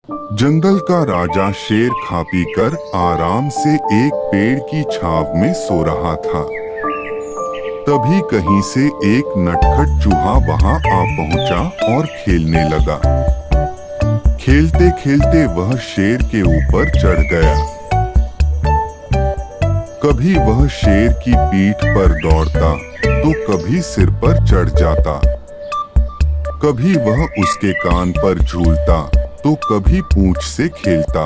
जंगल का राजा शेर खा पी कर आराम से एक पेड़ की छाव में सो रहा था। तभी कहीं से एक नटखट चूहा वहां आ पहुंचा और खेलने लगा। खेलते खेलते वह शेर के ऊपर चढ़ गया। कभी वह शेर की पीठ पर दौड़ता तो कभी सिर पर चढ़ जाता। कभी वह उसके कान पर झूलता तो कभी पूंछ से खेलता।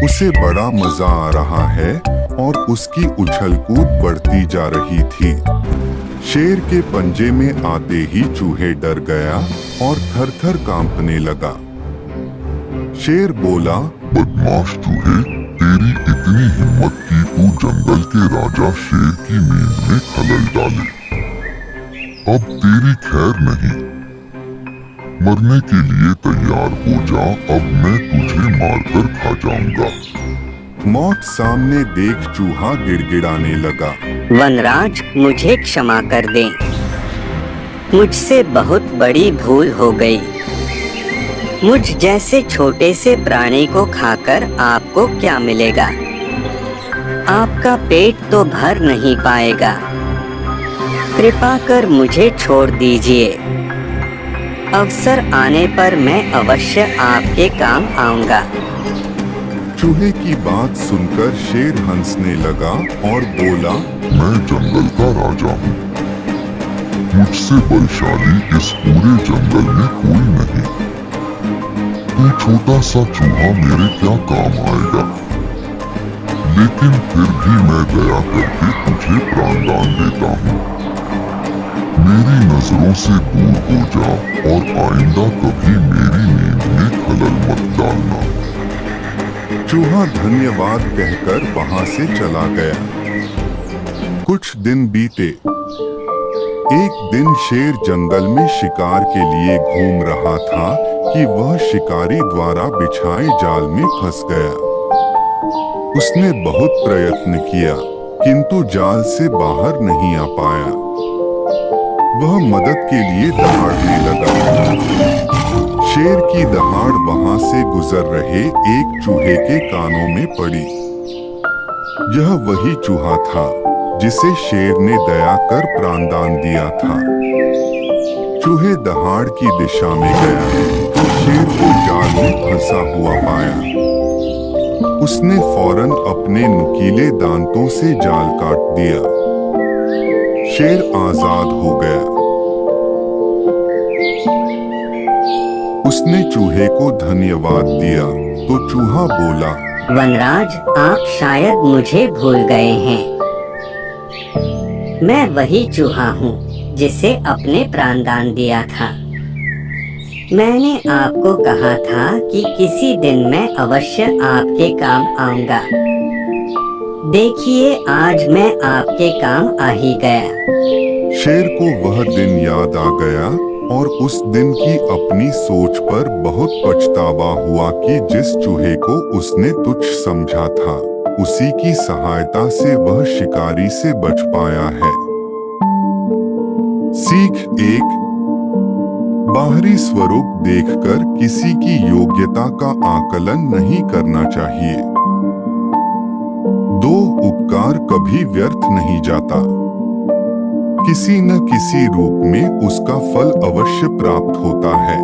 उसे बड़ा मजा आ रहा है और उसकी उछल कूद बढ़ती जा रही थी। शेर के पंजे में आते ही चूहे डर गया और थर-थर कांपने लगा। शेर बोला, बदमाश चूहे, तेरी इतनी हिम्मत कि तू जंगल के राजा शेर की नींद में खलल डाले। अब तेरी खैर नहीं, मरने के लिए तैयार हो जा, अब मैं तुझे मारकर खा जाऊंगा। मौत सामने देख चूहा गिड़गिड़ाने लगा। वनराज, मुझे क्षमा कर दें, मुझसे बहुत बड़ी भूल हो गई। मुझ जैसे छोटे से प्राणी को खाकर आपको क्या मिलेगा? आपका पेट तो भर नहीं पाएगा। कृपा कर मुझे छोड़ दीजिए। अवसर आने पर मैं अवश्य आपके काम आऊंगा। चूहे की बात सुनकर शेर हंसने लगा और बोला, मैं जंगल का राजा हूँ, मुझसे बलशाली इस पूरे जंगल में कोई नहीं। तू छोटा सा चूहा मेरे क्या काम आएगा, लेकिन फिर भी मैं दया करके तुझे प्राणदान देता हूँ। मेरी नजरों से दूर हो जा और आइंदा कभी मेरी नींद में खलल मत डालना। चूहा धन्यवाद कहकर वहां से चला गया। कुछ दिन बीते। एक दिन शेर जंगल में शिकार के लिए घूम रहा था कि वह शिकारी द्वारा बिछाए जाल में फंस गया। उसने बहुत प्रयत्न किया, किंतु जाल से बाहर नहीं आ पाया। वह मदद के लिए दहाड़ने लगा। शेर की दहाड़ वहां से गुजर रहे एक चूहे के कानों में पड़ी। यह वही चूहा था जिसे शेर ने दया कर प्राणदान दिया था। चूहे दहाड़ की दिशा में गया तो शेर को जाल में फंसा हुआ पाया। उसने फौरन अपने नुकीले दांतों से जाल काट दिया। शेर आजाद हो गया। उसने चूहे को धन्यवाद दिया तो चूहा बोला, वनराज, आप शायद मुझे भूल गए हैं। मैं वही चूहा हूँ जिसे अपने प्राणदान दिया था। मैंने आपको कहा था कि किसी दिन मैं अवश्य आपके काम आऊंगा। देखिए, आज मैं आपके काम आ ही गया। शेर को वह दिन याद आ गया और उस दिन की अपनी सोच पर बहुत पछतावा हुआ कि जिस चूहे को उसने तुच्छ समझा था, उसी की सहायता से वह शिकारी से बच पाया है। सीख 1। बाहरी स्वरूप देखकर किसी की योग्यता का आकलन नहीं करना चाहिए। 2। उपकार कभी व्यर्थ नहीं जाता। किसी न किसी रूप में उसका फल अवश्य प्राप्त होता है।